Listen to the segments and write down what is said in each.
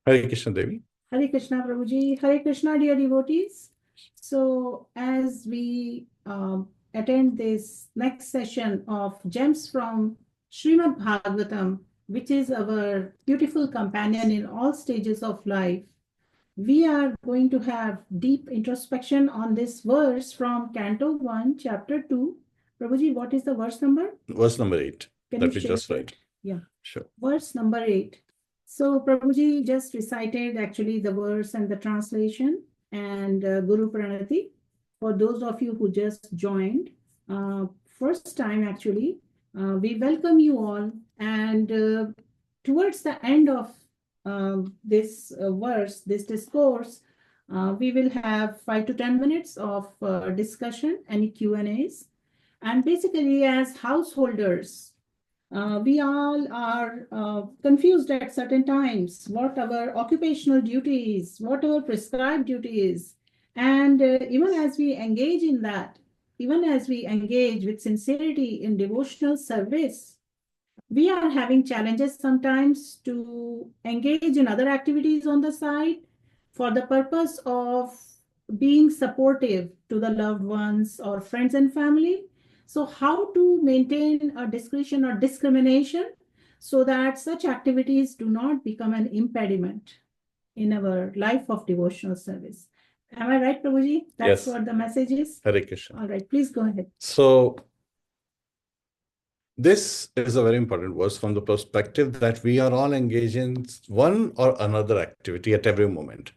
Hare Krishna Devi. Hare Krishna Prabhuji. Hare Krishna, dear devotees. So as we attend this next session of Gems from Srimadbhagavatam, which is our beautiful companion in all stages of life, we are going to have deep introspection on this verse from Canto 1, Chapter 2. Prabhuji, what is the verse number? Verse number 8. Can that you we share just that? read. Yeah. Sure. Verse number 8. So Prabhuji just recited actually the verse and the translation and Guru Pranati. For those of you who just joined, first time actually, we welcome you all. And towards the end of this verse, this discourse, we will have 5 to 10 minutes of discussion, any Q&As. And basically as householders, we all are confused at certain times what our occupational duty is, what our prescribed duty is. And even as we engage in that, even as we engage with sincerity in devotional service, we are having challenges sometimes to engage in other activities on the side for the purpose of being supportive to the loved ones or friends and family. So how to maintain a discretion or discrimination so that such activities do not become an impediment in our life of devotional service. Am I right, Prabhuji? That's Yes. what the message is? Hare Krishna. All right, please go ahead. So, this is a very important verse from the perspective that we are all engaged in one or another activity at every moment.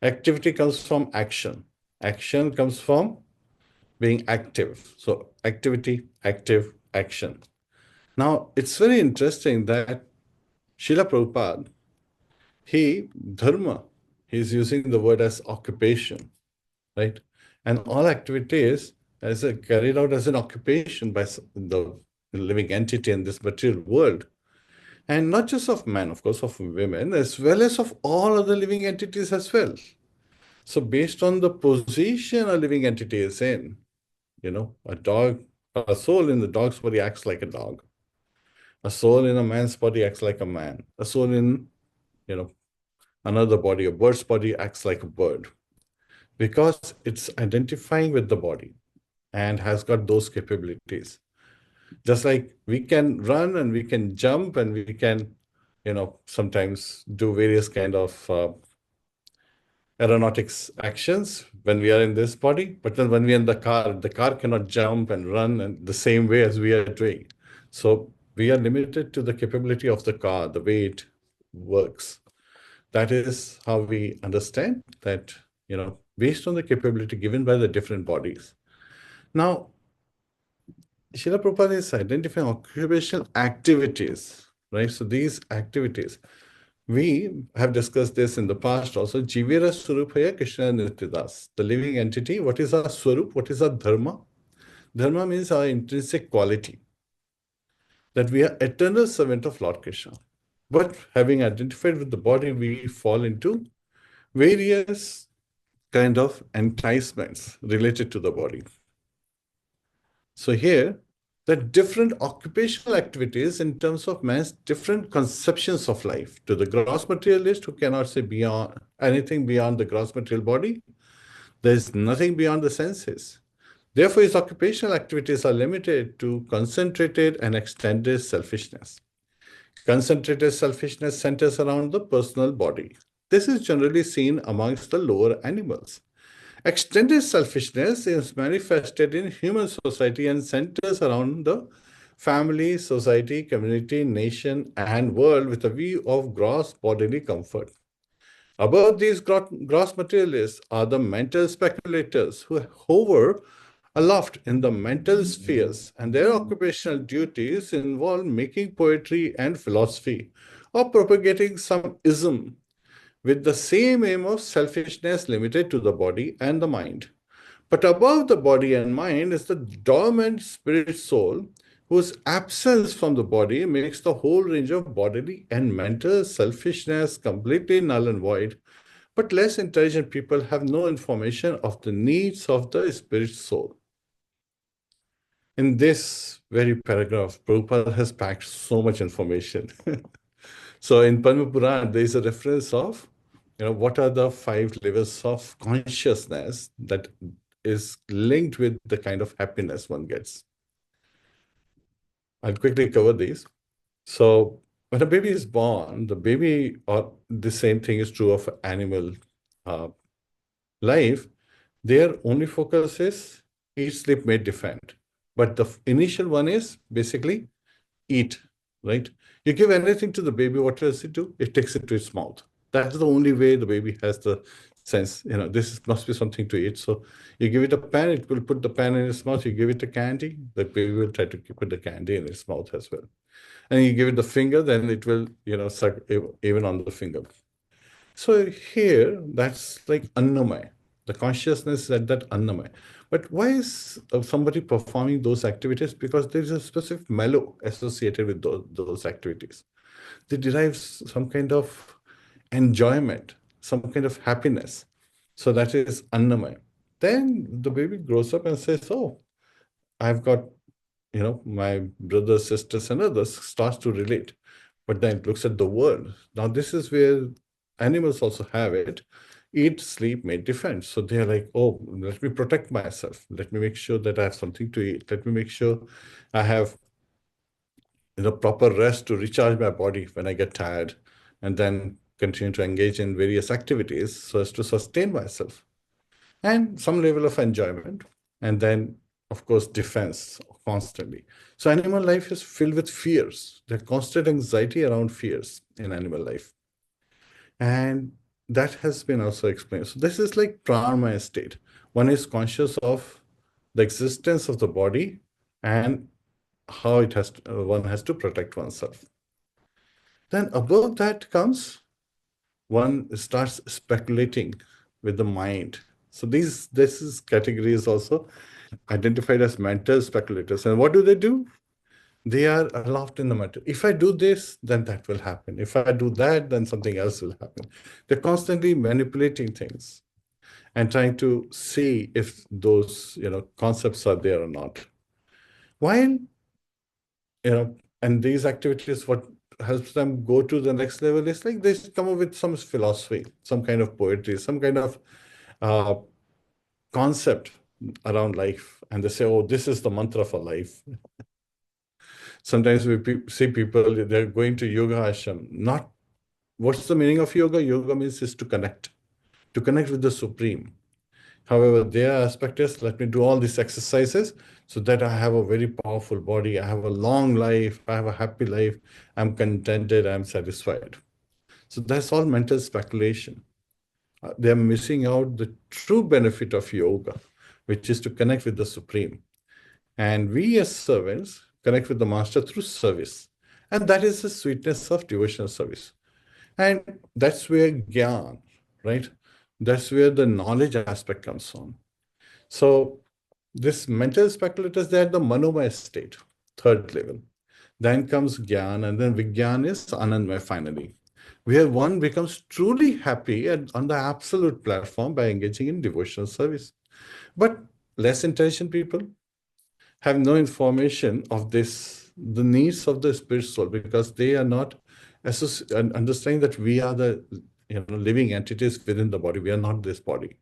Activity comes from action. Action comes from being active. So, activity, active, action. Now, it's very interesting that Srila Prabhupada, dharma, he's using the word as occupation, right? And all activities carried out as an occupation by the living entity in this material world. And not just of men, of course, of women, as well as of all other living entities as well. So based on the position a living entity is in, a soul in the dog's body acts like a dog. A soul in a man's body acts like a man. A soul in, another body, a bird's body, acts like a bird. Because it's identifying with the body and has got those capabilities. Just like we can run and we can jump and we can, sometimes do various kind of aeronautics actions when we are in this body, but then when we are in the car cannot jump and run in the same way as we are doing. So we are limited to the capability of the car, the way it works. That is how we understand that, based on the capability given by the different bodies. Now, Srila Prabhupada is identifying occupational activities, right? So these activities, we have discussed this in the past also. Jivira Surupaya Krishna Nityadas. The living entity, what is our Swarup? What is our Dharma? Dharma means our intrinsic quality. That we are eternal servant of Lord Krishna. But having identified with the body, we fall into various kind of enticements related to the body. So here, the different occupational activities in terms of man's different conceptions of life. To the gross materialist who cannot say beyond anything beyond the gross material body, there is nothing beyond the senses. Therefore, his occupational activities are limited to concentrated and extended selfishness. Concentrated selfishness centers around the personal body. This is generally seen amongst the lower animals. Extended selfishness is manifested in human society and centers around the family, society, community, nation, and world with a view of gross bodily comfort. Above these gross materialists are the mental speculators who hover aloft in the mental spheres, and their occupational duties involve making poetry and philosophy or propagating some ism with the same aim of selfishness limited to the body and the mind. But above the body and mind is the dormant spirit soul, whose absence from the body makes the whole range of bodily and mental selfishness completely null and void. But less intelligent people have no information of the needs of the spirit soul. In this very paragraph, Prabhupada has packed so much information. So in Padma Puran, there is a reference of, what are the 5 levels of consciousness that is linked with the kind of happiness one gets. I'll quickly cover these. So when a baby is born, the baby, or the same thing is true of animal uh, life, their only focus is eat, sleep, mate, defend. But the initial one is basically eat, right? You give anything to the baby, what does it do? It takes it to its mouth. That's the only way the baby has the sense, must be something to eat. So you give it a pen, it will put the pen in its mouth. You give it a candy, the baby will try to put the candy in its mouth as well. And you give it the finger, then it will, suck even on the finger. So here, that's like annamaya. The consciousness is at that annamaya. But why is somebody performing those activities? Because there is a specific mellow associated with those activities. They derive some kind of enjoyment, some kind of happiness. So that is annamaya. Then the baby grows up and says, oh, I've got, my brothers, sisters, and others, starts to relate. But then it looks at the world. Now, this is where animals also have it. Eat, sleep, mate, defend. So they're like, oh, let me protect myself. Let me make sure that I have something to eat. Let me make sure I have proper rest to recharge my body when I get tired, and then continue to engage in various activities so as to sustain myself. And some level of enjoyment. And then, of course, defense constantly. So animal life is filled with fears. There's constant anxiety around fears in animal life. And that has been also explained. So this is like pranamaya state. One is conscious of the existence of the body and how one has to protect oneself. Then above that comes, one starts speculating with the mind. So this is category is also identified as mental speculators. And what do? They are aloft in the matter. If I do this, then that will happen. If I do that, then something else will happen. They're constantly manipulating things and trying to see if those concepts are there or not. While and these activities, what helps them go to the next level is like they come up with some philosophy, some kind of poetry, some kind of uh, concept around life, and they say, oh, this is the mantra for life. Sometimes we see people, they're going to yoga ashram. Not, what's the meaning of yoga? Yoga means is to connect with the Supreme. However, their aspect is, let me do all these exercises so that I have a very powerful body, I have a long life, I have a happy life, I'm contented, I'm satisfied. So that's all mental speculation. They're missing out the true benefit of yoga, which is to connect with the Supreme. And we as servants connect with the Master through service. And that is the sweetness of devotional service. And that's where Gyan, right? That's where the knowledge aspect comes on. So this mental speculators, they're at the manomaya state, third level. Then comes Gyan, and then Vigyan is Anandmaya finally, where one becomes truly happy on the absolute platform by engaging in devotional service. But less intelligent people have no information of this, the needs of the spirit soul, because they are not understanding that we are the living entities within the body. We are not this body.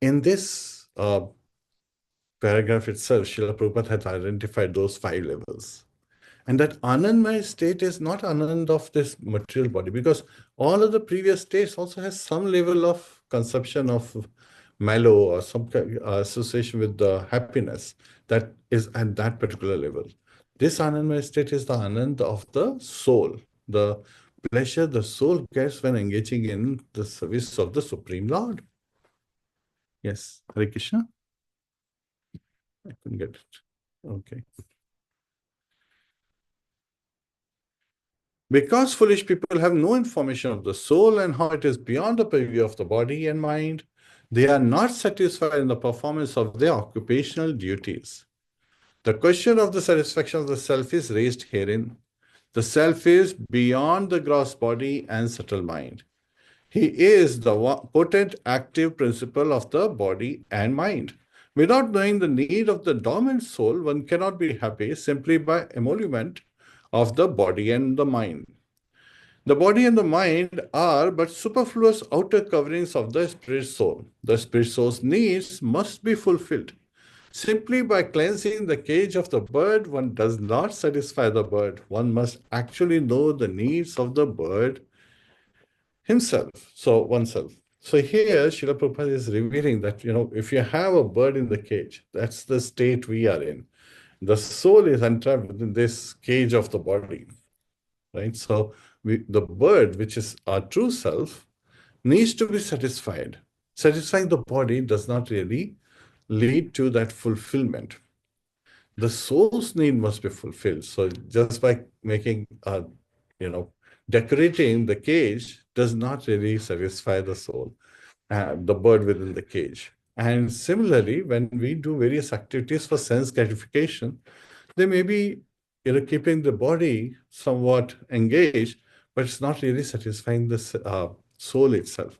In this paragraph itself, Srila Prabhupada has identified those 5 levels. And that Anandmaya state is not Anand of this material body, because all of the previous states also has some level of conception of mellow or some association with the happiness that is at that particular level. This Anandmaya state is the Anand of the soul, the pleasure the soul gets when engaging in the service of the Supreme Lord. Yes, Hare Krishna. I couldn't get it. Okay. Because foolish people have no information of the soul and how it is beyond the purview of the body and mind, they are not satisfied in the performance of their occupational duties. The question of the satisfaction of the self is raised herein. The self is beyond the gross body and subtle mind. He is the potent active principle of the body and mind, Without knowing the need of the dormant soul, one cannot be happy simply by emolument of the body and the mind. The body and the mind are but superfluous outer coverings of the spirit soul. The spirit soul's needs must be fulfilled. Simply by cleansing the cage of the bird, one does not satisfy the bird. One must actually know the needs of the bird himself, so oneself. So here, Srila Prabhupada is revealing that, if you have a bird in the cage, that's the state we are in. The soul is entrapped within this cage of the body, right? So the bird, which is our true self, needs to be satisfied. Satisfying the body does not really lead to that fulfillment. The soul's need must be fulfilled. So just by making, decorating the cage does not really satisfy the soul, the bird within the cage. And similarly, when we do various activities for sense gratification, they may be, keeping the body somewhat engaged, but it's not really satisfying the soul itself.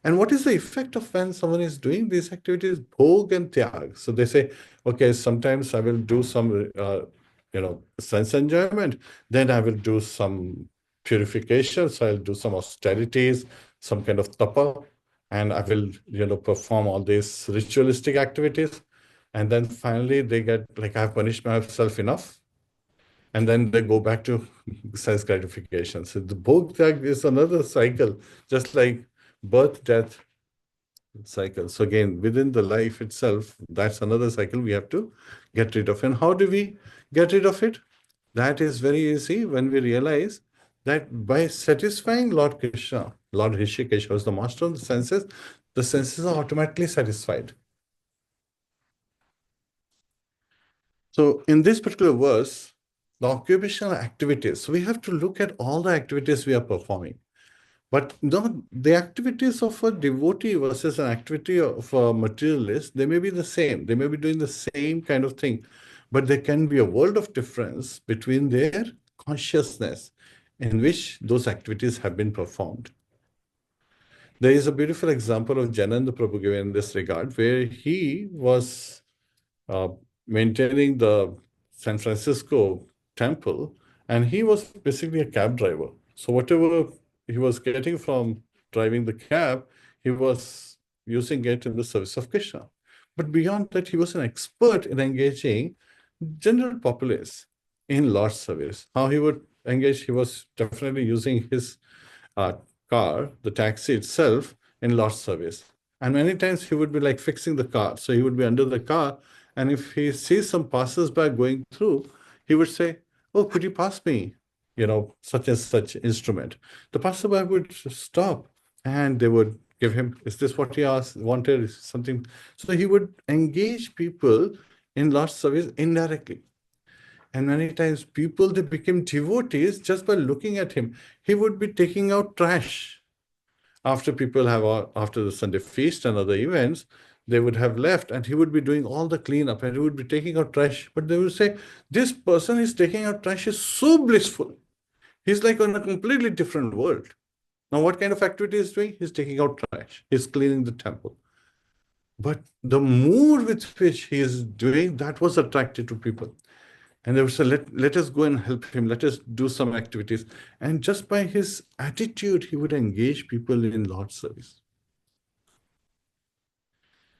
And what is the effect of when someone is doing these activities? Bhog and tyag. So they say, okay, sometimes I will do some, sense enjoyment. Then I will do some purification. So I'll do some austerities, some kind of tapa, and I will, perform all these ritualistic activities. And then finally they get like, I've punished myself enough. And then they go back to sense gratification. So the bhog tyag is another cycle, just like birth, death cycle. So again, within the life itself, that's another cycle we have to get rid of. And how do we get rid of it? That is very easy when we realize that by satisfying Lord Krishna, Lord Rishikesh was the master of the senses are automatically satisfied. So in this particular verse, the occupational activities, so we have to look at all the activities we are performing. But no, the activities of a devotee versus an activity of a materialist, they may be the same. They may be doing the same kind of thing, but there can be a world of difference between their consciousness in which those activities have been performed. There is a beautiful example of Jananda Prabhu given in this regard, where he was maintaining the San Francisco temple, and he was basically a cab driver. So whatever he was getting from driving the cab, he was using it in the service of Krishna. But beyond that, he was an expert in engaging general populace in Lord's service. How he would engage, he was definitely using his car, the taxi itself, in Lord's service. And many times he would be like fixing the car. So he would be under the car, and if he sees some passers-by going through, he would say, oh, could you pass me, such and such instrument? The passerby would stop, and they would give him, is this what he wanted? Is something? So he would engage people in Lord's service indirectly. And many times people, they became devotees just by looking at him. He would be taking out trash. After the Sunday feast and other events, they would have left, and he would be doing all the cleanup, and he would be taking out trash. But they would say, this person is taking out trash is so blissful. He's like on a completely different world. Now, what kind of activity he's doing? He's taking out trash. He's cleaning the temple. But the mood with which he is doing, that was attractive to people. And they would say, let us go and help him. Let us do some activities. And just by his attitude, he would engage people in Lord's service.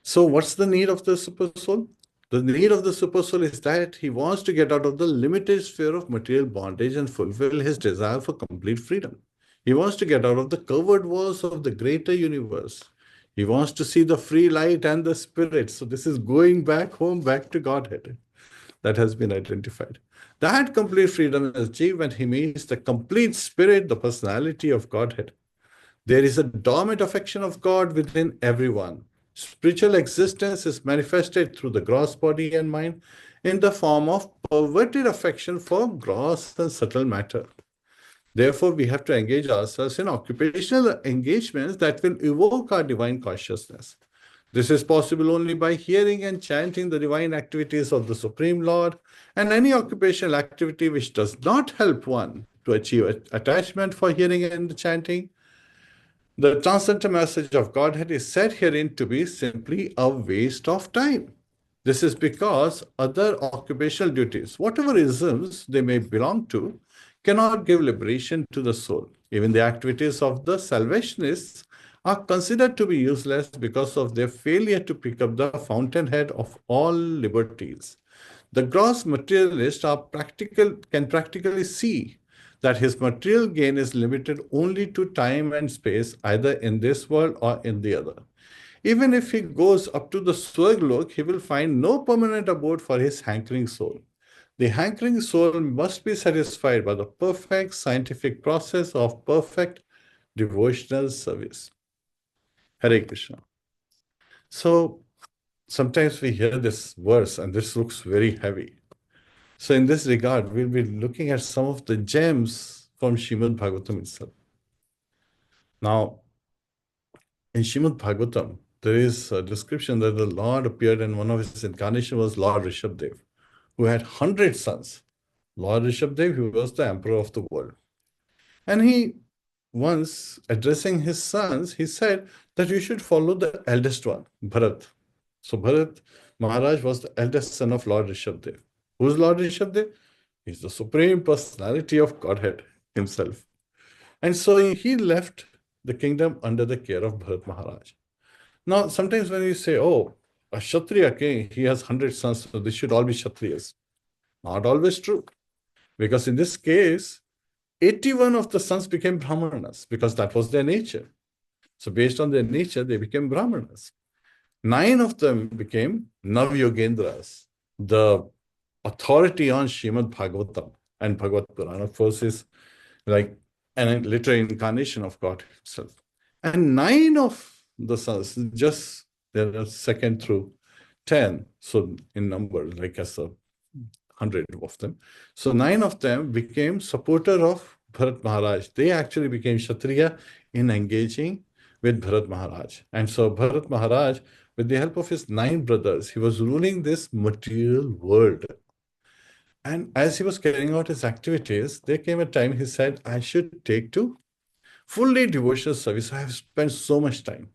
So what's the need of the super soul? The need of the super soul is that he wants to get out of the limited sphere of material bondage and fulfill his desire for complete freedom. He wants to get out of the covered walls of the greater universe. He wants to see the free light and the spirit. So this is going back home, back to Godhead. That has been identified. That complete freedom is achieved when he meets the complete spirit, the personality of Godhead. There is a dormant affection of God within everyone. Spiritual existence is manifested through the gross body and mind in the form of perverted affection for gross and subtle matter. Therefore, we have to engage ourselves in occupational engagements that will evoke our divine consciousness. This is possible only by hearing and chanting the divine activities of the Supreme Lord, and any occupational activity which does not help one to achieve attachment for hearing and chanting. The transcendental message of Godhead is said herein to be simply a waste of time. This is because other occupational duties, whatever isms they may belong to, cannot give liberation to the soul. Even the activities of the salvationists are considered to be useless because of their failure to pick up the fountainhead of all liberties. The gross materialist can practically see that his material gain is limited only to time and space, either in this world or in the other. Even if he goes up to the Swarglok, he will find no permanent abode for his hankering soul. The hankering soul must be satisfied by the perfect scientific process of perfect devotional service. Hare Krishna. So sometimes we hear this verse and this looks very heavy. So in this regard, we'll be looking at some of the gems from Srimadbhagavatam itself. Now, in Srimadbhagavatam, there is a description that the Lord appeared and one of his incarnations was Lord Rishabdev, who had 100 sons. Lord Rishabdev, who was the emperor of the world. And he, once addressing his sons, he said that you should follow the eldest one, Bharat. So Bharat Maharaj was the eldest son of Lord Rishabdev. Who's Lord Rishabdev? He's the Supreme Personality of Godhead himself. And so he left the kingdom under the care of Bharat Maharaj. Now, sometimes when you say, oh, a Kshatriya king, he has 100 sons, so they should all be Kshatriyas. Not always true. Because in this case, 81 of the sons became Brahmanas because that was their nature. So based on their nature, they became Brahmanas. 9 of them became Navyogendras, the authority on Srimadbhagavatam and Bhagavad Purana. Of course, is like an literal incarnation of God himself. And 9 of the sons, just there are second through 10, so in number, like as 100 of them. So 9 of them became supporter of Bharat Maharaj. They actually became Kshatriya in engaging with Bharat Maharaj. And so Bharat Maharaj, with the help of his 9 brothers, he was ruling this material world. And as he was carrying out his activities, there came a time he said, I should take to fully devotional service. I have spent so much time.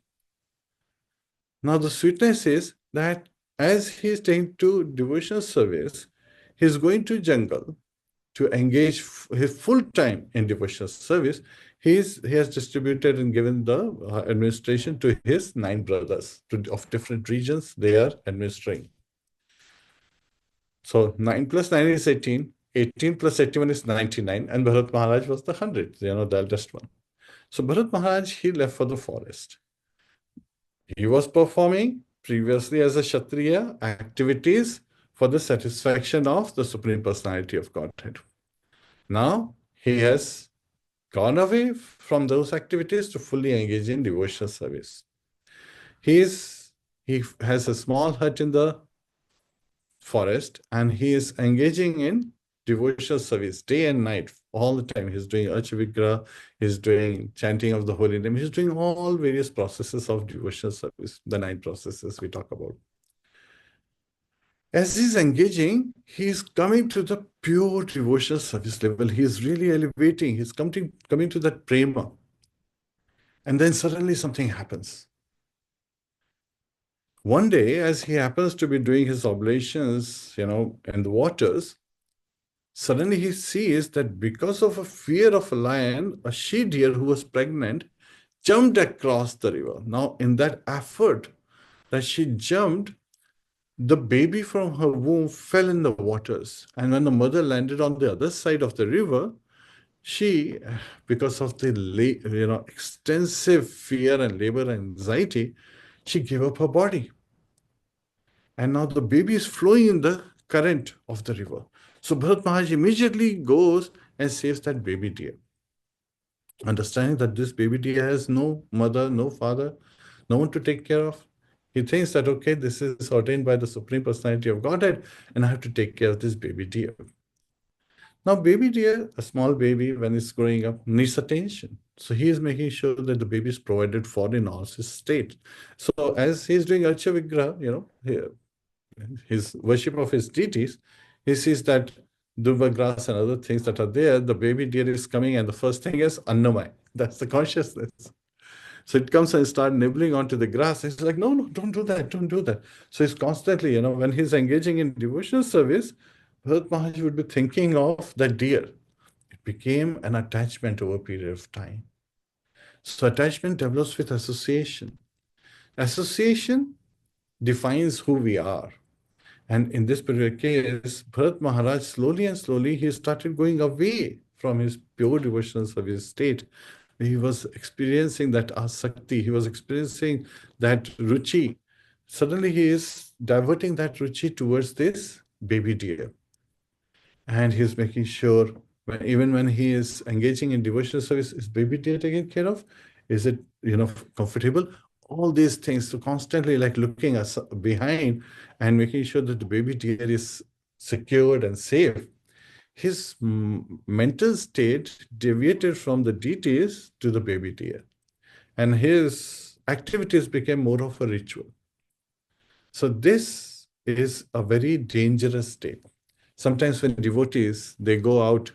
Now the sweetness is that as he is taking to devotional service, he is going to jungle to engage his full time in devotional service. He has distributed and given the administration to his 9 brothers of different regions they are administering. So 9 plus 9 is 18. 18 plus 81 is 99. And Bharat Maharaj was the 100th, the eldest one. So Bharat Maharaj, he left for the forest. He was performing previously as a Kshatriya activities for the satisfaction of the Supreme Personality of Godhead. Now he has gone away from those activities to fully engage in devotional service. He has a small hut in the forest and he is engaging in devotional service day and night, all the time. He's doing Archa he's doing chanting of the holy name, he's doing all various processes of devotional service, the 9 processes we talk about. As he's engaging, he's coming to the pure devotional service level. He's really elevating, he's coming to that prema. And then suddenly something happens. One day, as he happens to be doing his oblations, in the waters, suddenly he sees that because of a fear of a lion, a she-deer who was pregnant jumped across the river. Now, in that effort that she jumped, the baby from her womb fell in the waters. And when the mother landed on the other side of the river, she, because of the extensive fear and labor and anxiety, she gave up her body. And now the baby is flowing in the current of the river. So Bharat Maharaj immediately goes and saves that baby deer. Understanding that this baby deer has no mother, no father, no one to take care of. He thinks that, okay, this is ordained by the Supreme Personality of Godhead, and I have to take care of this baby deer. Now, baby deer, a small baby, when it's growing up, needs attention. So he is making sure that the baby is provided for in all his state. So as he's doing Archa Vigraha, his worship of his deities, he sees that Durva grass and other things that are there, the baby deer is coming, and the first thing is Annamaya. That's the consciousness. So it comes and start nibbling onto the grass. He's like, no, no, don't do that, don't do that. So he's constantly, when he's engaging in devotional service, Bharat Maharaj would be thinking of that deer. It became an attachment over a period of time. So attachment develops with association. Association defines who we are. And in this particular case, Bharat Maharaj, slowly and slowly, he started going away from his pure devotional service state. He was experiencing that asakti, he was experiencing that ruchi. Suddenly he is diverting that ruchi towards this baby deer. And he's making sure, even when he is engaging in devotional service, is baby deer taken care of? Is it, comfortable? All these things, so constantly like looking us behind and making sure that the baby deer is secured and safe. His mental state deviated from the deities to the baby deer, and his activities became more of a ritual. So this is a very dangerous state. Sometimes when devotees, they go out,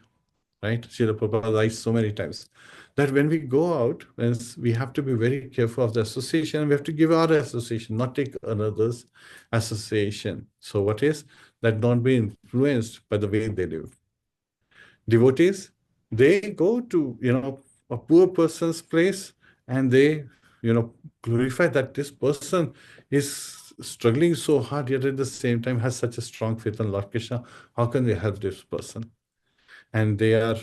right? Srila Prabhupada writes so many times that when we go out, we have to be very careful of the association. We have to give our association, not take another's association. So what is that? Not be influenced by the way they live. Devotees, they go to, a poor person's place and they, glorify that this person is struggling so hard, yet at the same time has such a strong faith in Lord Krishna. How can they help this person? And they are,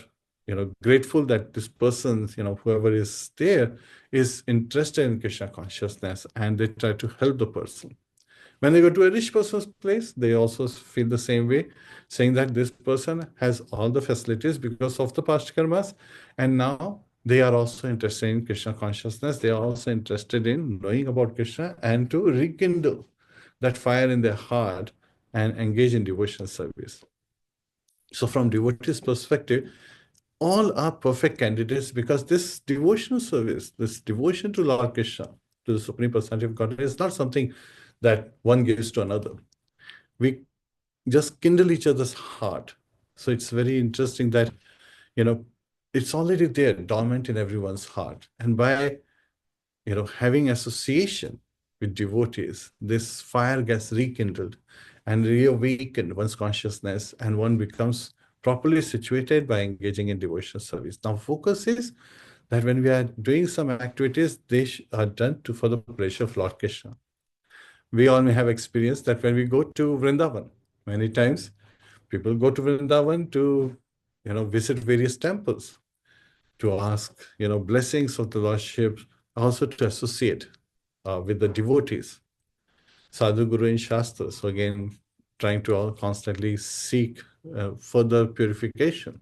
grateful that this person, whoever is there, is interested in Krishna consciousness, and they try to help the person. When they go to a rich person's place, they also feel the same way, saying that this person has all the facilities because of the past karmas, and now they are also interested in Krishna consciousness. They are also interested in knowing about Krishna and to rekindle that fire in their heart and engage in devotional service. So from devotee's perspective, all are perfect candidates because this devotional service, this devotion to Lord Krishna, to the Supreme Personality of Godhead, is not something that one gives to another. We just kindle each other's heart. So it's very interesting that, it's already there, dormant in everyone's heart. And by, having association with devotees, this fire gets rekindled and reawakened one's consciousness, and one becomes properly situated by engaging in devotional service. Now, focus is that when we are doing some activities, they are done for the pleasure of Lord Krishna. We all may have experienced that when we go to Vrindavan, many times people go to Vrindavan to, visit various temples, to ask, blessings of the Lordship, also to associate with the devotees, Sadhu, Guru, and Shastra. So again, trying to constantly seek further purification.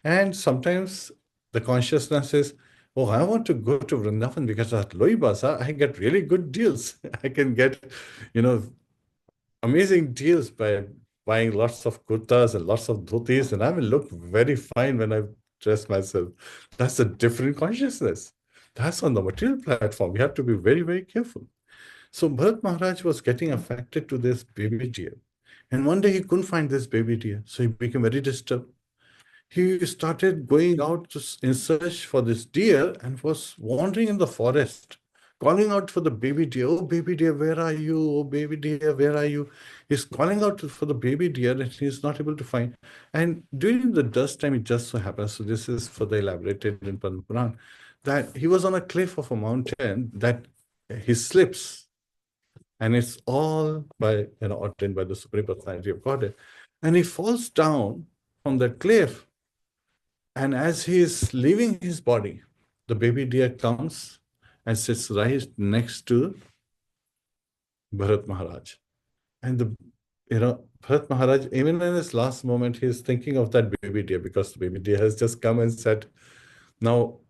And sometimes the consciousness is, oh, I want to go to Vrindavan because at Loibasa, I get really good deals. I can get, amazing deals by buying lots of kurtas and lots of dhotis, and I will look very fine when I dress myself. That's a different consciousness. That's on the material platform. We have to be very, very careful. So Bharat Maharaj was getting affected to this baby deer. And one day he couldn't find this baby deer. So he became very disturbed. He started going out in search for this deer and was wandering in the forest, calling out for the baby deer. Oh, baby deer, where are you? Oh, baby deer, where are you? He's calling out for the baby deer and he's not able to find. And during the dust time, it just so happens, so this is further elaborated in Padma Puran, that he was on a cliff of a mountain that he slips. And it's all by, ordained by the Supreme Personality of Godhead. And he falls down from that cliff. And as he is leaving his body, the baby deer comes and sits right next to Bharat Maharaj. And Bharat Maharaj, even in his last moment, he is thinking of that baby deer because the baby deer has just come and said, now,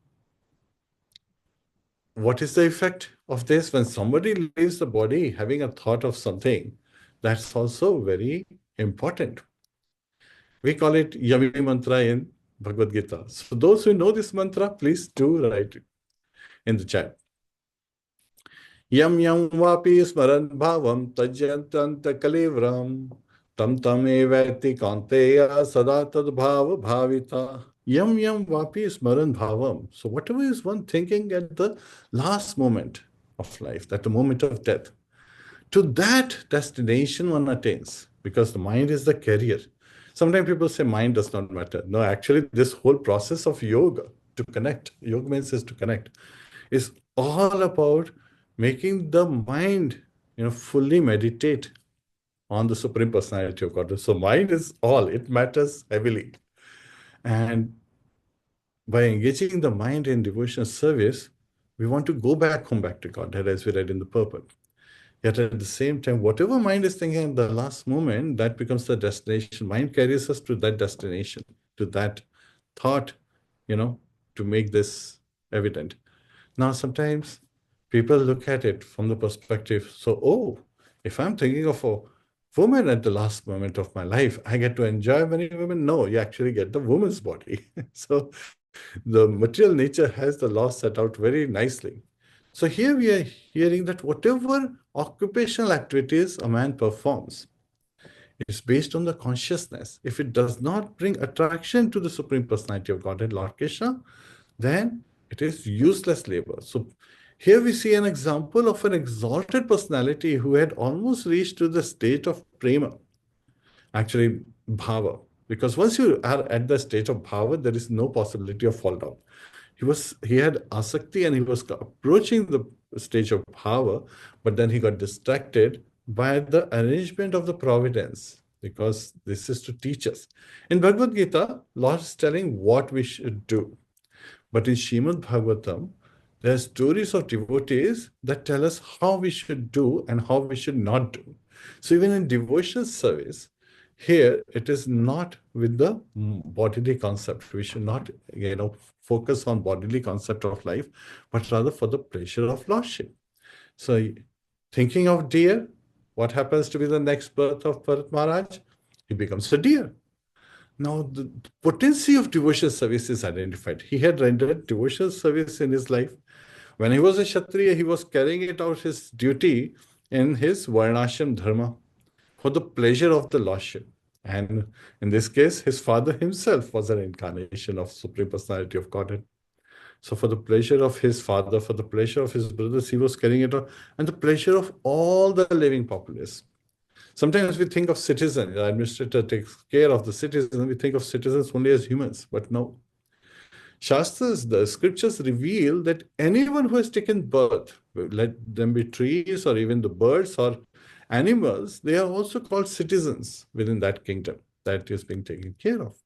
what is the effect of this? When somebody leaves the body having a thought of something, that's also very important. We call it Yami Mantra in Bhagavad Gita. So those who know this mantra, please do write it in the chat. Yam yam vapi smaran bhavam tajyantanta kalevram tam tam evati kanteya sada tad bhava bhavita Yam yam vapi smaran bhavam. So whatever is one thinking at the last moment of life, at the moment of death, to that destination one attains, because the mind is the carrier. Sometimes people say mind does not matter. No, actually, this whole process of yoga, to connect, yoga means is to connect, is all about making the mind, fully meditate on the Supreme Personality of God. So mind is all, it matters heavily. And by engaging the mind in devotional service, we want to go back home, back to Godhead, as we read in the purport. Yet at the same time, whatever mind is thinking at the last moment, that becomes the destination. Mind carries us to that destination, to that thought, to make this evident. Now, sometimes people look at it from the perspective, so, oh, if I'm thinking of a woman at the last moment of my life, I get to enjoy many women. No, you actually get the woman's body. So the material nature has the law set out very nicely. So here we are hearing that whatever occupational activities a man performs is based on the consciousness. If it does not bring attraction to the Supreme Personality of Godhead, Lord Krishna, then it is useless labor. So here we see an example of an exalted personality who had almost reached to the state of prema, actually bhava. Because once you are at the state of bhava, there is no possibility of fall down. He had asakti and he was approaching the stage of bhava, but then he got distracted by the arrangement of the providence, because this is to teach us. In Bhagavad Gita, Lord is telling what we should do. But in Srimadbhagavatam, there are stories of devotees that tell us how we should do and how we should not do. So even in devotional service, here it is not with the bodily concept. We should not, focus on bodily concept of life, but rather for the pleasure of lordship. So thinking of deer, what happens to be the next birth of Bharat Maharaj? He becomes a deer. Now, the potency of devotional service is identified. He had rendered devotional service in his life. When he was a Kshatriya, he was carrying it out his duty in his Varnashram Dharma for the pleasure of the lordship. And in this case, his father himself was an incarnation of Supreme Personality of Godhead. So for the pleasure of his father, for the pleasure of his brothers, he was carrying it out, and the pleasure of all the living populace. Sometimes we think of citizens, the administrator takes care of the citizens, we think of citizens only as humans, but no. Shastras, the scriptures reveal that anyone who has taken birth, let them be trees or even the birds or animals, they are also called citizens within that kingdom that is being taken care of.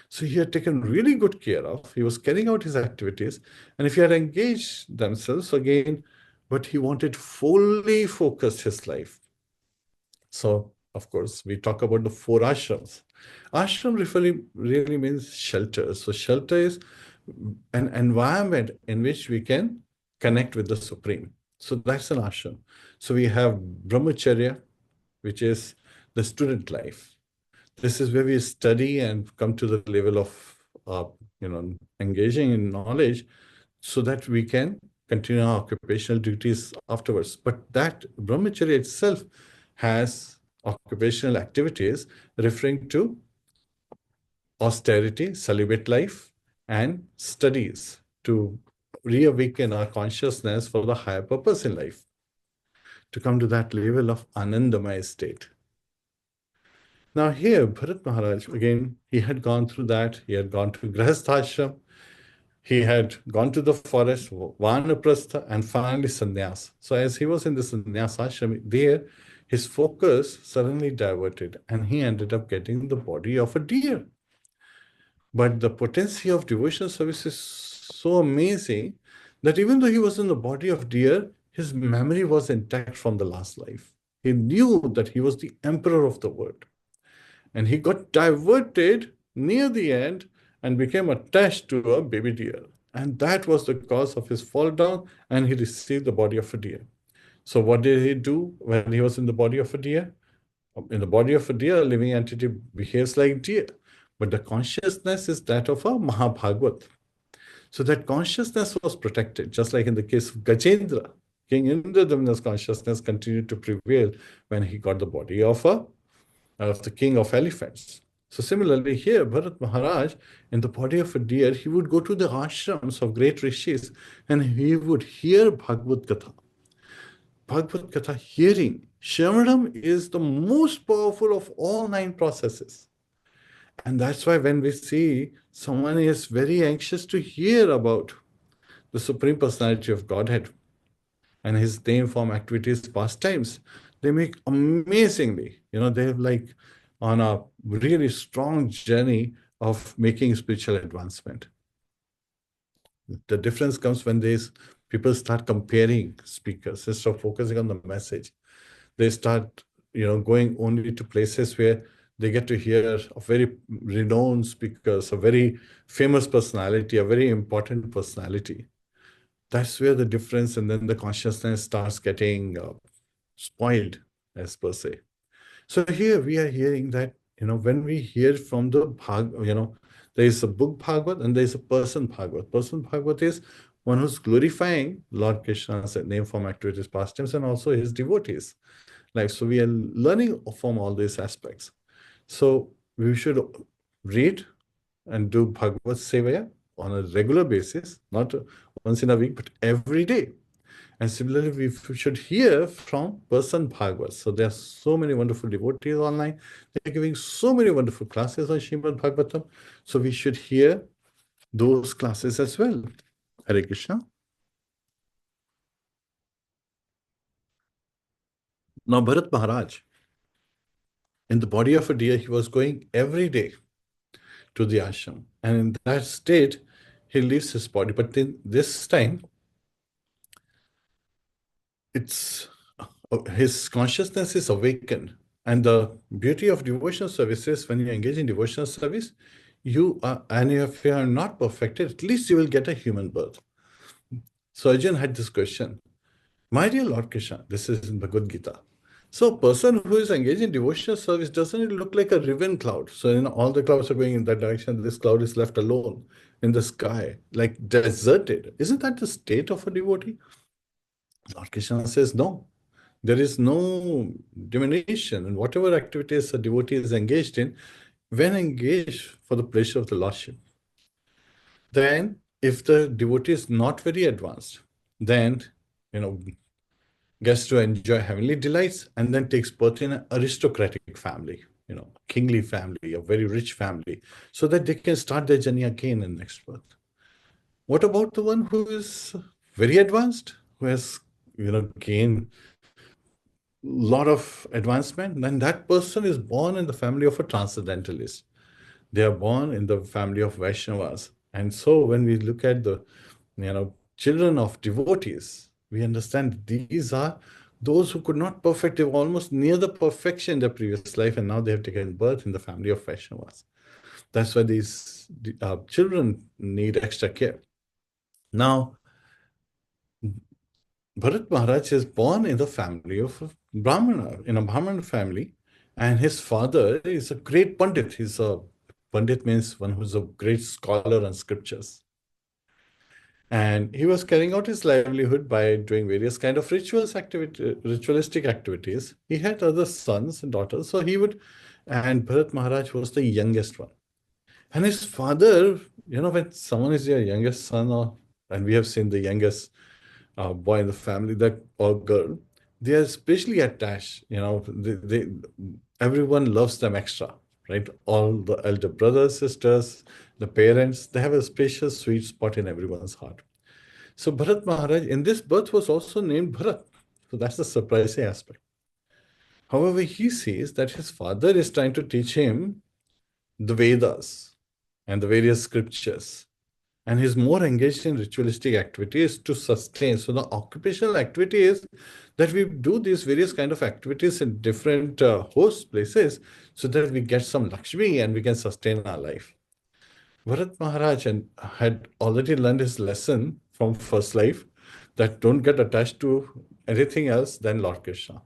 So he had taken really good care of, he was carrying out his activities, and if he had engaged themselves again, but he wanted fully focus his life. So, of course, we talk about the 4 ashrams. Ashram really means shelter. So shelter is an environment in which we can connect with the Supreme. So that's an ashram. So we have brahmacharya, which is the student life. This is where we study and come to the level of, engaging in knowledge so that we can continue our occupational duties afterwards. But that brahmacharya itself has occupational activities referring to austerity, celibate life, and studies to reawaken our consciousness for the higher purpose in life, to come to that level of Anandamaya state. Now here, Bharat Maharaj, again, he had gone through that. He had gone to Grihasthashram. He had gone to the forest, Vanaprastha, and finally Sannyas. So as he was in the Sannyas ashram, there, his focus suddenly diverted, and he ended up getting the body of a deer. But the potency of devotional service is so amazing that even though he was in the body of deer, his memory was intact from the last life. He knew that he was the emperor of the world. And he got diverted near the end and became attached to a baby deer. And that was the cause of his fall down, and he received the body of a deer. So what did he do when he was in the body of a deer? In the body of a deer, a living entity behaves like deer, but the consciousness is that of a Mahabhagavat. So that consciousness was protected, just like in the case of Gajendra. King Indradyumna's consciousness continued to prevail when he got the body of the king of elephants. So similarly here, Bharat Maharaj, in the body of a deer, he would go to the ashrams of great rishis and he would hear Bhagavad Katha. Bhagavad Katha hearing. Sravanam is the most powerful of all 9 processes. And that's why when we see someone is very anxious to hear about the Supreme Personality of Godhead and his name, form, activities, pastimes, they make amazingly, they're like on a really strong journey of making spiritual advancement. The difference comes when people start comparing speakers instead of focusing on the message. They start, going only to places where they get to hear a very renowned speakers, a very famous personality, a very important personality. That's where the difference, and then the consciousness starts getting spoiled, as per se. So here we are hearing that, when we hear from the there is a book Bhagavad and there is a person Bhagavad. Person Bhagavad is one who's glorifying Lord Krishna's name, form, activities, pastimes, and also his devotees. Like, so we are learning from all these aspects. So we should read and do Bhagavad Sevaya on a regular basis, not once in a week, but every day. And similarly, we should hear from person Bhagavad. So there are so many wonderful devotees online. They're giving so many wonderful classes on Srimadbhagavatam. So we should hear those classes as well. Hare Krishna. Now, Bharat Maharaj, in the body of a deer, he was going every day to the ashram. And in that state, he leaves his body. But this time, his consciousness is awakened. And the beauty of devotional service is when you engage in devotional service, and if you are not perfected, at least you will get a human birth. So Arjun had this question, my dear Lord Krishna, this is in Bhagavad Gita. So a person who is engaged in devotional service, doesn't it look like a riven cloud? So all the clouds are going in that direction. This cloud is left alone in the sky, like deserted. Isn't that the state of a devotee? Lord Krishna says, no. There is no diminution in whatever activities a devotee is engaged in, when engaged for the pleasure of the Lordship. Then, if the devotee is not very advanced, then, gets to enjoy heavenly delights and then takes birth in an aristocratic family, kingly family, a very rich family, so that they can start their journey again in next birth. What about the one who is very advanced, who has, gained lot of advancement? Then that person is born in the family of a transcendentalist. They are born in the family of Vaishnavas. And so when we look at the children of devotees, we understand these are those who could not perfect. They were almost near the perfection in their previous life, and now they have taken birth in the family of Vaishnavas. That's why these children need extra care. Now, Bharat Maharaj is born in the family of a Brahmana, in a Brahman family, and his father is a great Pandit. Pandit means one who's a great scholar on scriptures. And he was carrying out his livelihood by doing various kind of ritualistic activities. He had other sons and daughters, and Bharat Maharaj was the youngest one. And his father, when someone is your youngest son, and we have seen the youngest boy in the family, or girl, they are especially attached. Everyone loves them extra, right? All the elder brothers, sisters, the parents, they have a special sweet spot in everyone's heart. So Bharat Maharaj in this birth was also named Bharat. So that's the surprising aspect. However, he sees that his father is trying to teach him the Vedas and the various scriptures. And he's more engaged in ritualistic activities to sustain. So the occupational activity is that we do these various kind of activities in different host places so that we get some Lakshmi and we can sustain our life. Bharat Maharaj had already learned his lesson from first life that don't get attached to anything else than Lord Krishna.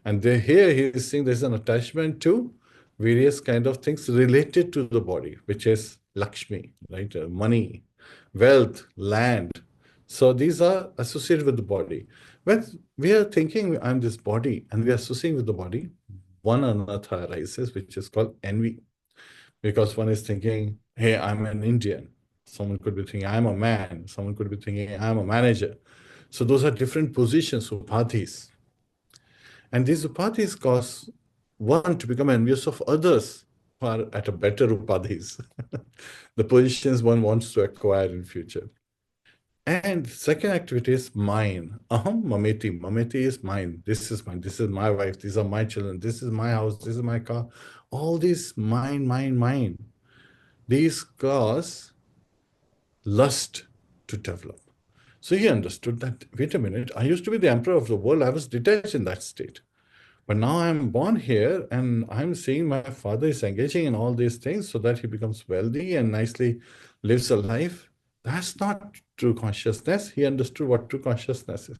And here he is saying there's an attachment to various kind of things related to the body, which is Lakshmi, right? Money, wealth, land. So these are associated with the body. When we are thinking I'm this body and we are associating with the body, one another arises, which is called envy. because one is thinking, hey, I'm an Indian. Someone could be thinking, I'm a man. Someone could be thinking, I'm a manager. So those are different positions, upadhis. And these upadhis cause one to become envious of others who are at a better upadhis, the positions one wants to acquire in future. And second activity is mine. Aham mameti. Mameti is mine. This is mine. This is my wife. These are my children. This is my house. This is my car. All these mine, mine, mine. These cause lust to develop. So he understood that, wait a minute, I used to be the emperor of the world. I was detached in that state. But now I'm born here and I'm seeing my father is engaging in all these things so that he becomes wealthy and nicely lives a life. That's not true consciousness. He understood what true consciousness is.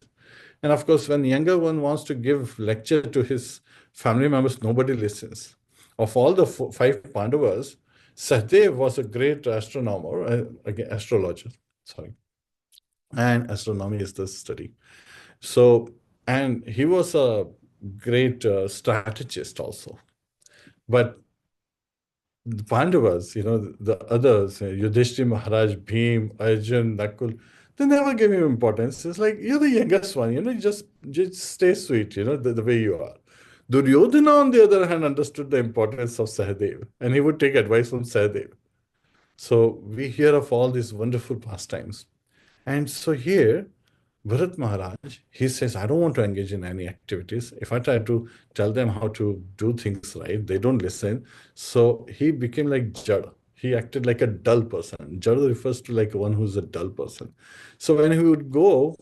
And of course, when younger one wants to give lecture to his family members, nobody listens. Of all the five Pandavas, Sahdev was a great astronomer, astrologer, sorry, and astronomy is the study. So, and he was a great strategist also. But the Pandavas, the others, Yudhishthira Maharaj, Bhim, Arjun, Nakul, they never gave him importance. It's like, you're the youngest one, just stay sweet, the way you are. Duryodhana, on the other hand, understood the importance of Sahadev, and he would take advice from Sahadev. So we hear of all these wonderful pastimes. And so here, Bharat Maharaj, he says, I don't want to engage in any activities. If I try to tell them how to do things right, they don't listen. So he became like Jada. He acted like a dull person. Jada refers to like one who's a dull person. So when he would go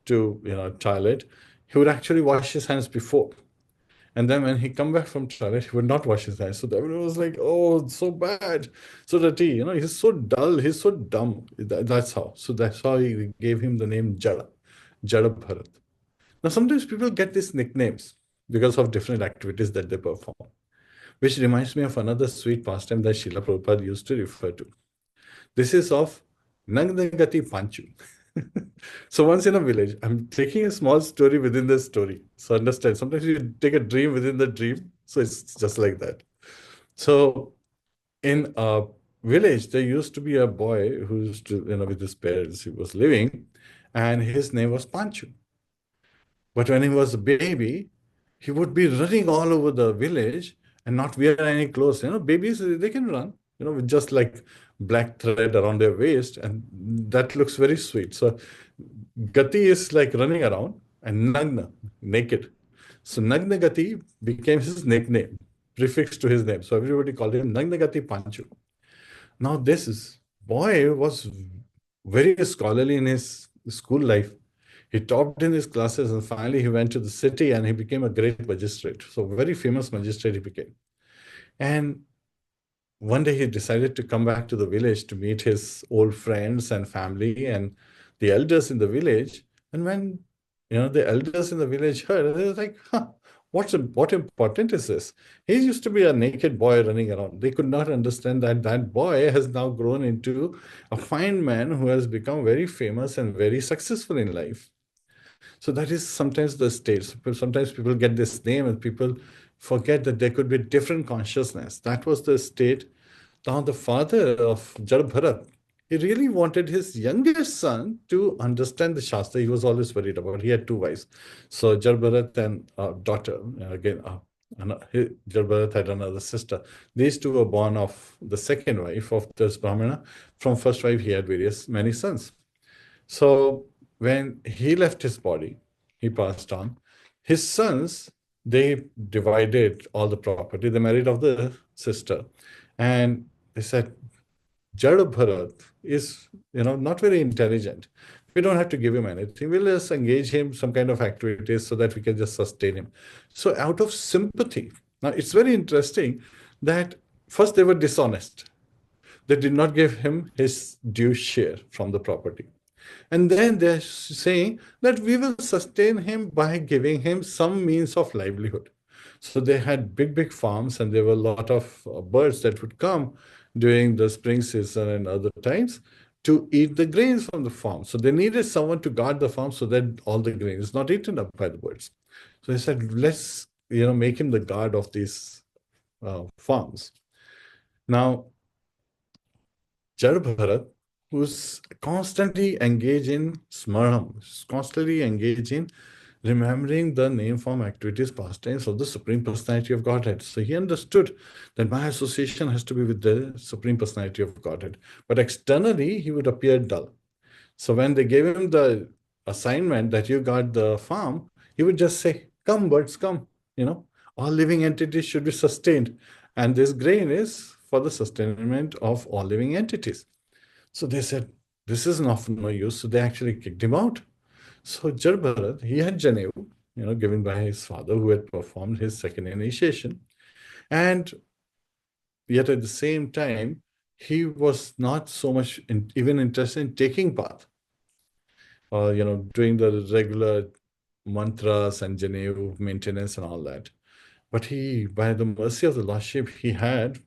to toilet, he would actually wash his hands before. And then when he come back from toilet, he would not wash his hands. So everyone was like, oh, so bad. So that he's so dull, he's so dumb. That's how. So that's how he gave him the name Jada, Jada Bharat. Now, sometimes people get these nicknames because of different activities that they perform, which reminds me of another sweet pastime that Srila Prabhupada used to refer to. This is of Nagnagati Panchu. So once in a village, I'm taking a small story within the story. So understand, sometimes you take a dream within the dream. So it's just like that. So in a village, there used to be a boy who used to, with his parents, he was living, and his name was Panchu. But when he was a baby, he would be running all over the village and not wear any clothes. Babies, they can run, with just like black thread around their waist, and that looks very sweet. So Gati is like running around, and Nagna, naked. So Nagna Gati became his nickname, prefix to his name. So everybody called him Nagna Gati Panchu. Now this boy was very scholarly in his school life. He topped in his classes, and finally he went to the city and he became a great magistrate. So very famous magistrate he became. And one day he decided to come back to the village to meet his old friends and family and the elders in the village. And when the elders in the village heard, they were like, huh, what important is this? He used to be a naked boy running around. They could not understand that that boy has now grown into a fine man who has become very famous and very successful in life. So that is sometimes the state. Sometimes people get this name and people forget that there could be different consciousness. That was the state. Now the father of Jad Bharat, he really wanted his youngest son to understand the Shastra. He was always worried about. He had two wives. So Jad Bharat and daughter, again, Jad Bharat had another sister. These two were born of the second wife of this Brahmana. From first wife, he had many sons. So when he left his body, he passed on. His sons, they divided all the property. They married off the sister. And they said, Jada Bharat is, not very intelligent. We don't have to give him anything. We'll just engage him some kind of activities so that we can just sustain him. So out of sympathy, now it's very interesting that first they were dishonest. They did not give him his due share from the property. And then they're saying that we will sustain him by giving him some means of livelihood. So they had big, big farms, and there were a lot of birds that would come during the spring season and other times to eat the grains from the farm. So they needed someone to guard the farm so that all the grain is not eaten up by the birds. So they said, let's make him the guard of these farms. Now, Jad Bharat, who's constantly engaged in smaranam, constantly engaged in remembering the name, form, activities, pastimes of the Supreme Personality of Godhead. So he understood that my association has to be with the Supreme Personality of Godhead. But externally, he would appear dull. So when they gave him the assignment that you got the farm, he would just say, "Come, birds, come." You know, all living entities should be sustained. And this grain is for the sustainment of all living entities. So they said, this is of no use. So they actually kicked him out. So Jad Bharat, he had Janevu, given by his father who had performed his second initiation. And yet at the same time, he was not so much even interested in taking path, or, doing the regular mantras and Janevu maintenance and all that. But he, by the mercy of the Lordship, he had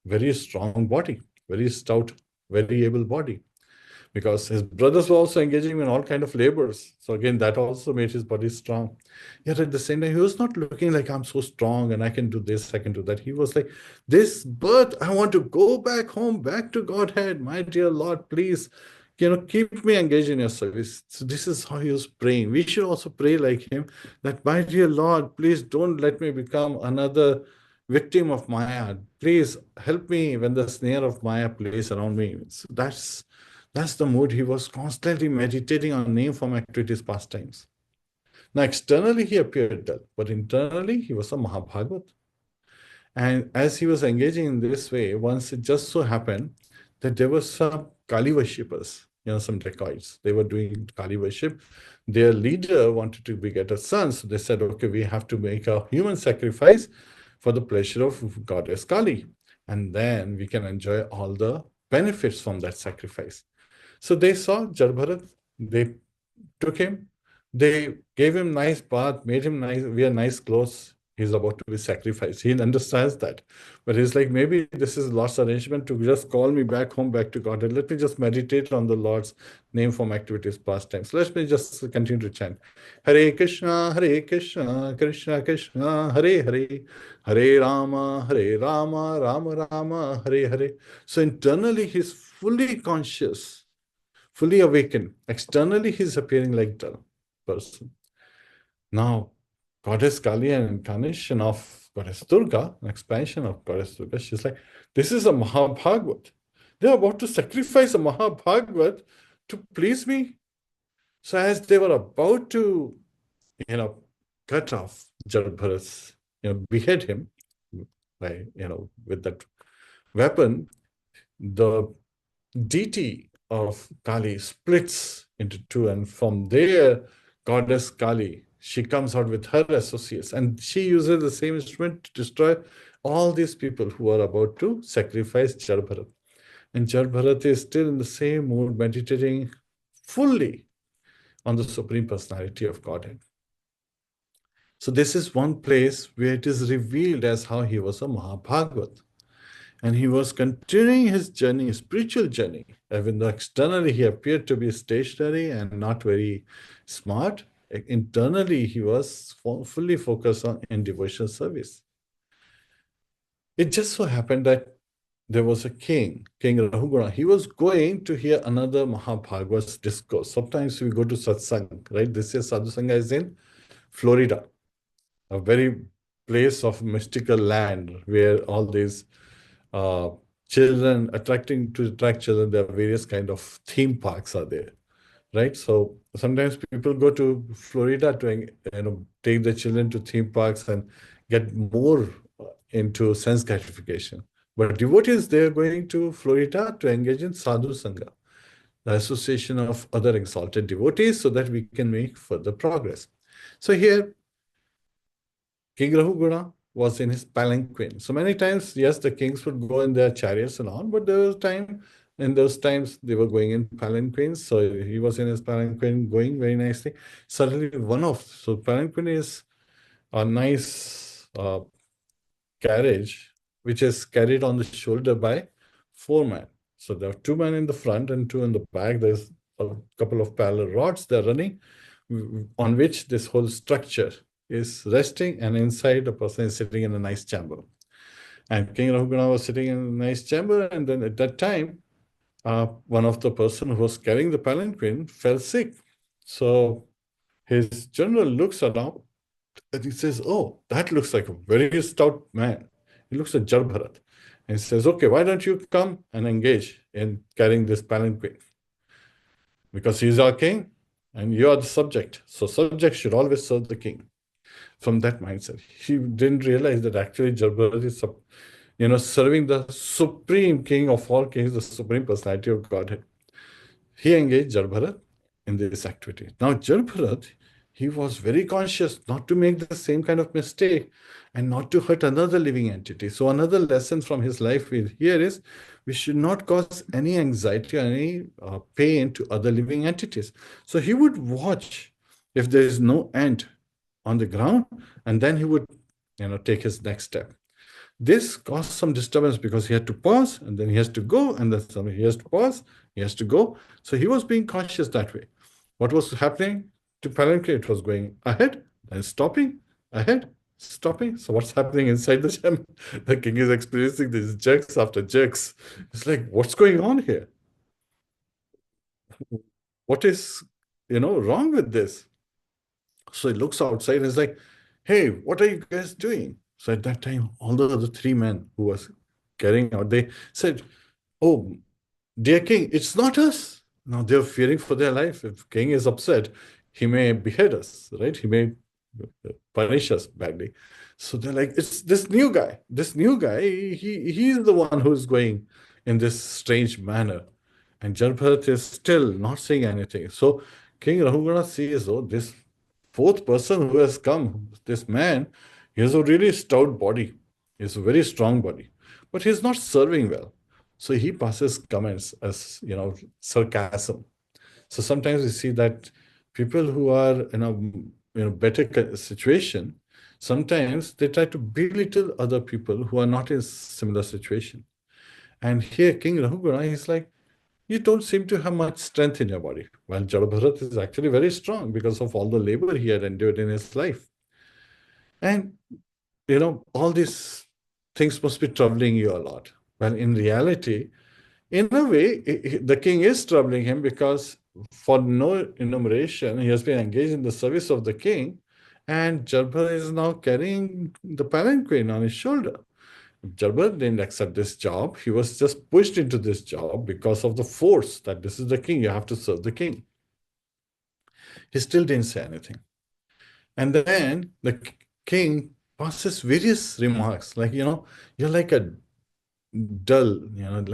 very strong body, very stout, very able body, because his brothers were also engaging in all kind of labors. So again, that also made his body strong. Yet at the same time, he was not looking like, I'm so strong and I can do this, I can do that. He was like, this birth, I want to go back home, back to Godhead. My dear Lord, please, keep me engaged in your service. So this is how he was praying. We should also pray like him, that my dear Lord, please don't let me become another victim of Maya. Please help me when the snare of Maya plays around me. So that's the mood. He was constantly meditating on name, form, activities, pastimes. Now, externally, he appeared dull, but internally, he was a Mahabhagavat. And as he was engaging in this way, once it just so happened that there were some Kali worshippers, some dacoits. They were doing Kali worship. Their leader wanted to beget a son. So they said, okay, we have to make a human sacrifice for the pleasure of goddess Kali. And then we can enjoy all the benefits from that sacrifice. So they saw Jad Bharat, they took him, they gave him nice bath, made him wear nice clothes. He's about to be sacrificed. He understands that. But he's like, maybe this is Lord's arrangement to just call me back home, back to God. And let me just meditate on the Lord's name, form, activities, pastimes. Let me just continue to chant. Hare Krishna, Krishna Krishna, Hare Hare, Hare Rama, Rama Rama, Hare Hare. So internally, he's fully conscious, fully awakened. Externally, he's appearing like dull person. Now, Goddess Kali, an incarnation of Goddess Durga, an expansion of Goddess Durga, she's like, this is a Mahabhagavat. They're about to sacrifice a Mahabhagavat to please me. So as they were about to, cut off Jad Bharat's, behead him by, with that weapon, the deity of Kali splits into two, and from there, Goddess Kali, she comes out with her associates, and she uses the same instrument to destroy all these people who are about to sacrifice Jad Bharat. And Jad Bharat is still in the same mood, meditating fully on the Supreme Personality of Godhead. So this is one place where it is revealed as how he was a Mahabhagavat. And he was continuing his journey, spiritual journey. Even though externally he appeared to be stationary and not very smart, internally he was fully focused on in devotional service. It just so happened that there was a king, King Rahuguna. He was going to hear another Mahabhagavat's discourse. Sometimes we go to satsang, right? This year Sadhu Sangha is in Florida, a very place of mystical land where all these children, to attract children, there are various kind of theme parks are there, right? So sometimes people go to Florida to take the children to theme parks and get more into sense gratification. But devotees, they are going to Florida to engage in sadhu sangha, the association of other exalted devotees, so that we can make further progress. So here, King Rahuguna was in his palanquin. So many times, yes, the kings would go in their chariots and all, but in those times, they were going in palanquins. So he was in his palanquin going very nicely. Suddenly, so palanquin is a nice carriage, which is carried on the shoulder by 4 men. So there are 2 men in the front and 2 in the back. There's a couple of parallel rods they're running, on which this whole structure is resting, and inside a person is sitting in a nice chamber. And King Rahugana was sitting in a nice chamber, and then at that time, one of the person who was carrying the palanquin fell sick. So his general looks around and he says, "Oh, that looks like a very stout man. He looks like Jarbharat." And he says, "Okay, why don't you come and engage in carrying this palanquin? Because he's our king and you are the subject. So subjects should always serve the king." From that mindset, he didn't realize that actually Jarbharat is, serving the supreme king of all kings, the supreme personality of Godhead. He engaged Jarbharat in this activity. Now, Jarbharat, he was very conscious not to make the same kind of mistake and not to hurt another living entity. So, another lesson from his life here is we should not cause any anxiety or any pain to other living entities. So, he would watch if there is no ant on the ground, and then he would, take his next step. This caused some disturbance because he had to pause and then he has to go, and then he has to pause, he has to go. So he was being cautious that way. What was happening to palanquin? It was going ahead and stopping, ahead, stopping. So what's happening inside the gem? The king is experiencing these jerks after jerks. It's like, what's going on here? What is, wrong with this? So he looks outside and is like, "Hey, what are you guys doing?" So at that time, all the other three men who was carrying out, they said, "Oh, dear king, it's not us." Now they're fearing for their life. If king is upset, he may behead us, right? He may punish us badly. So they're like, "It's this new guy. This new guy, he's the one who's going in this strange manner." And Jarbharat is still not saying anything. So King Rahugana sees, oh, this fourth person who has come, this man, he has a really stout body. He has a very strong body, but he's not serving well. So he passes comments as, sarcasm. So sometimes we see that people who are in a better situation, sometimes they try to belittle other people who are not in similar situation. And here, King Rahugana, he's like, "You don't seem to have much strength in your body." Well, Jadabharat is actually very strong because of all the labor he had endured in his life. And, all these things must be troubling you a lot. Well, in reality, in a way, the king is troubling him because for no enumeration, he has been engaged in the service of the king, and Jarbharat is now carrying the palanquin on his shoulder. Jarbharat didn't accept this job. He was just pushed into this job because of the force that this is the king, you have to serve the king. He still didn't say anything. And then the king passes various remarks like, you're like a dull,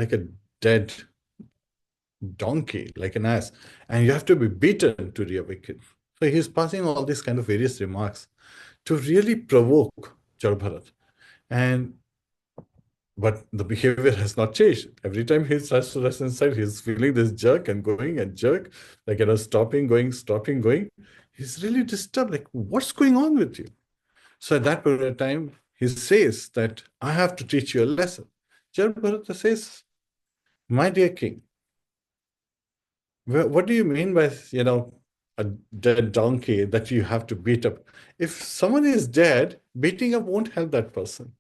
like a dead donkey, like an ass, and you have to be beaten to reawaken. So he's passing all these kind of various remarks to really provoke Jarbharat. But the behavior has not changed. Every time he starts to rest inside, he's feeling this jerk and going and jerk, like, stopping, going. He's really disturbed, like, what's going on with you? So at that period of time, he says that I have to teach you a lesson. Jarbharata says, "My dear king, what do you mean by, a dead donkey that you have to beat up? If someone is dead, beating up won't help that person."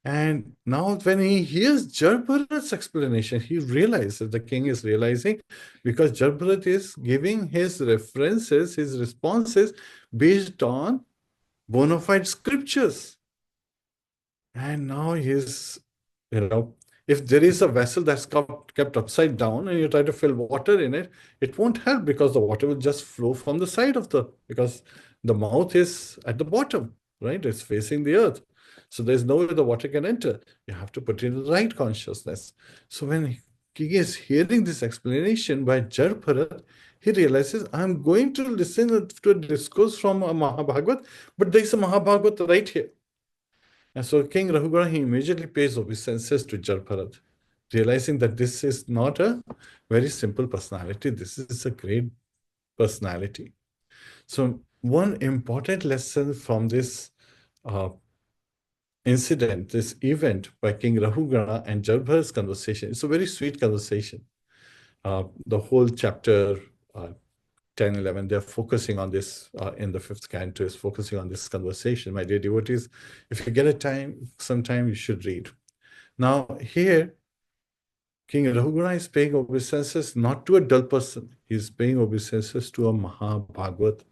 And now when he hears Jarbharat's explanation, he realizes, the king is realizing, because Jarbharat is giving his references, his responses based on bona fide scriptures. And now he's, if there is a vessel that's kept upside down and you try to fill water in it, it won't help because the water will just flow from the side because the mouth is at the bottom, right? It's facing the earth. So there's no way the water can enter. You have to put in the right consciousness. So when he is hearing this explanation by Jarbharat, he realizes, I'm going to listen to a discourse from a Mahabhagavat, but there's a Mahabhagavat right here. And so King Rahugana, he immediately pays obeisances to Jarbharat, realizing that this is not a very simple personality. This is a great personality. So one important lesson from this incident, this event by King Rahugana and Jarbharat's conversation, it's a very sweet conversation. The whole chapter 10, 11, they're focusing on this in the fifth canto, is focusing on this conversation. My dear devotees, if you get a time, sometime you should read. Now here, King Raghugana is paying obeisances not to a dull person. He's paying obeisances to a Mahabhagavat.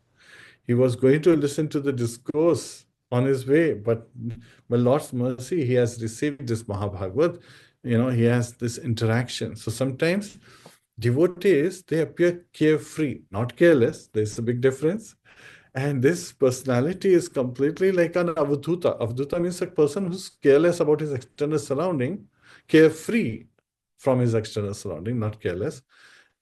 He was going to listen to the discourse on his way, but by Lord's mercy, he has received this Mahabhagavat. He has this interaction. So sometimes devotees, they appear carefree, not careless. There's a big difference. And this personality is completely like an avadhuta. Avadhuta means a person who's careless about his external surrounding, carefree from his external surrounding, not careless.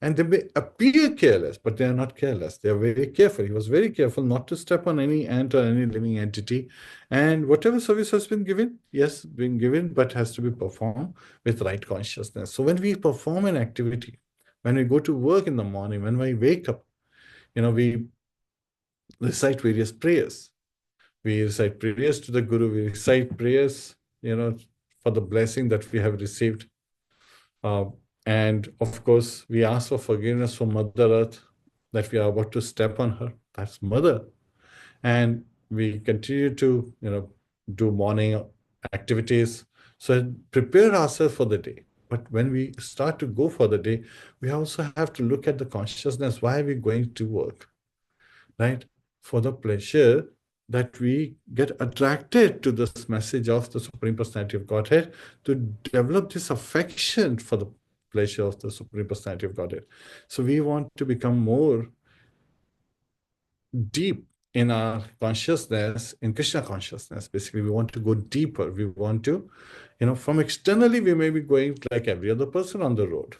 And they may appear careless, but they are not careless. They are very careful. He was very careful not to step on any ant or any living entity. And whatever service has been given, yes, been given, but has to be performed with right consciousness. So when we perform an activity, when we go to work in the morning, when we wake up, we recite various prayers. We recite prayers to the Guru. We recite prayers, for the blessing that we have received. And of course, we ask for forgiveness from Mother Earth that we are about to step on her. That's Mother. And we continue to, do morning activities. So prepare ourselves for the day. But when we start to go for the day, we also have to look at the consciousness. Why are we going to work? Right? For the pleasure that we get attracted to this message of the Supreme Personality of Godhead, to develop this affection for the pleasure of the Supreme Personality of Godhead. So we want to become more deep in our consciousness, in Krishna consciousness. Basically, we want to go deeper. We want to, from externally, we may be going like every other person on the road.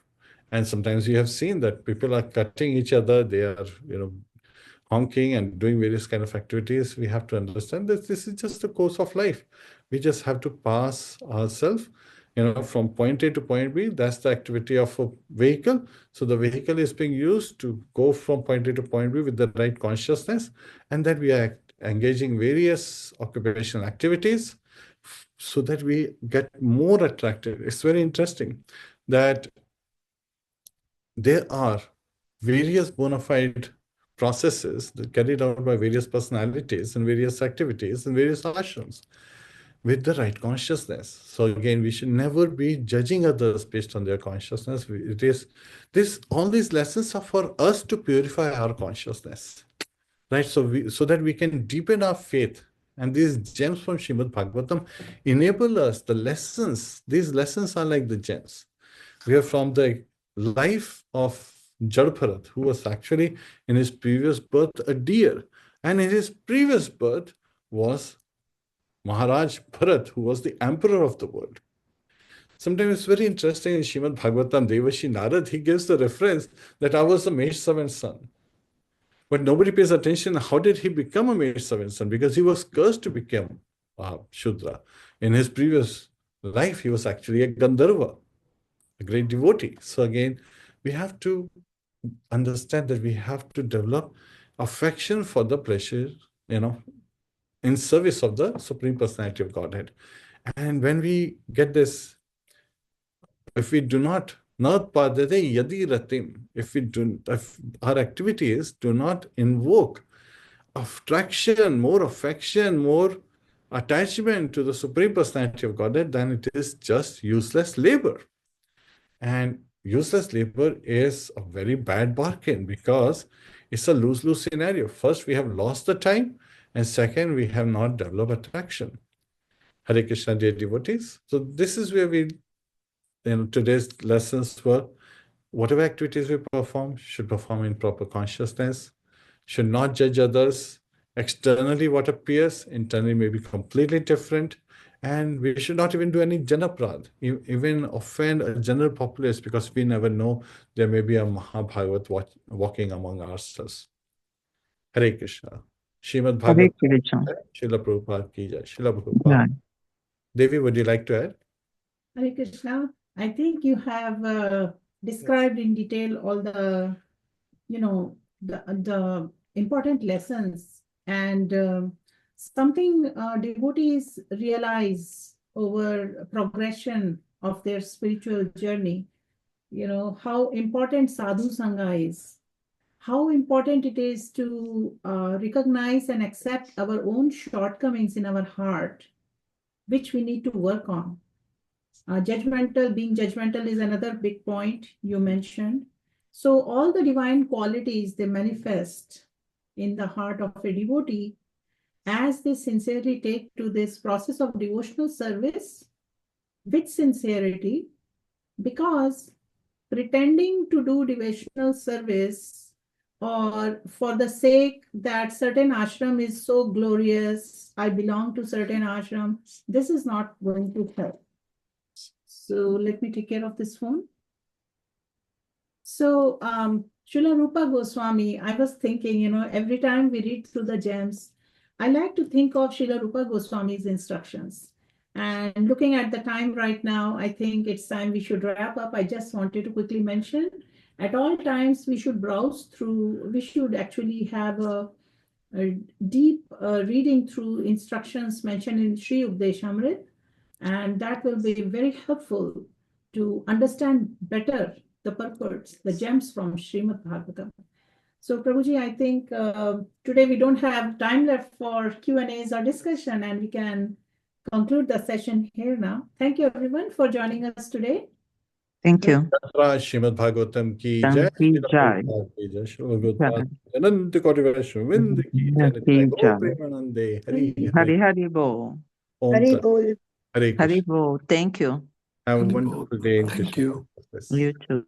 And sometimes you have seen that people are cutting each other. They are, honking and doing various kind of activities. We have to understand that this is just the course of life. We just have to pass ourselves, from point A to point B. That's the activity of a vehicle. So the vehicle is being used to go from point A to point B with the right consciousness. And then we are engaging various occupational activities so that we get more attracted. It's very interesting that there are various bona fide processes that carried out by various personalities and various activities and various ashrams with the right consciousness. So again, we should never be judging others based on their consciousness. All these lessons are for us to purify our consciousness, right? So that we can deepen our faith. And these gems from Srimadbhagavatam enable us, the lessons. These lessons are like the gems. We are from the life of Jadbharat, who was actually in his previous birth a deer. And in his previous birth was Maharaj Bharat, who was the emperor of the world. Sometimes it's very interesting in Srimad Bhagavatam, Devashi Narad, he gives the reference that I was a maid servant's son. But nobody pays attention. How did he become a maid servant's son? Because he was cursed to become Shudra. In his previous life, he was actually a Gandharva, a great devotee. So again, we have to understand that we have to develop affection for the pleasure, in service of the Supreme Personality of Godhead. And when we get this, if we do not, if our activities do not invoke attraction, more affection, more attachment to the Supreme Personality of Godhead, then it is just useless labor. And useless labor is a very bad bargain because it's a lose-lose scenario. First, we have lost the time, and second, we have not developed attraction. Hare Krishna, dear devotees. So this is where today's lessons were, whatever activities we perform should perform in proper consciousness, should not judge others. Externally, what appears, internally may be completely different. And we should not even do any janaprad, even offend a general populace, because we never know, there may be a Mahabhagavat walking among ourselves. Hare Krishna. Srimad Hare Bhagavatam. Krishna. Srila Prabhupada ki jai. Srila Prabhupada. Yeah. Devi, would you like to add? Hare Krishna, I think you have described in detail all the, the important lessons, and something devotees realize over progression of their spiritual journey, how important sadhu sangha is, how important it is to recognize and accept our own shortcomings in our heart, which we need to work on. Being judgmental is another big point you mentioned. So all the divine qualities, they manifest in the heart of a devotee as they sincerely take to this process of devotional service with sincerity, because pretending to do devotional service or for the sake that certain ashram is so glorious, I belong to certain ashram, this is not going to help. So let me take care of this phone. So Srila Rupa Goswami, I was thinking, every time we read through the gems, I like to think of Srila Rupa Goswami's instructions. And looking at the time right now, I think it's time we should wrap up. I just wanted to quickly mention, at all times we should browse through, we should actually have a deep reading through instructions mentioned in Sri Updeshamrit, and that will be very helpful to understand better the purports, the gems from Srimadbhagavatam. So Prabhuji, I think today we don't have time left for Q&As or discussion, and we can conclude the session here now. Thank you everyone for joining us today. Thank you. Srimadbhagavatam ki jai, Jai. Anant Koti Vaishnav ki jai, Ki Go jai. Premanande, Hari Hari Hari Bol. Om Hari Tat. Bol. Hare Hari Krishna. Bol. Thank you. Have a Hari wonderful Bol. day in Thank Krishna you. consciousness. You too.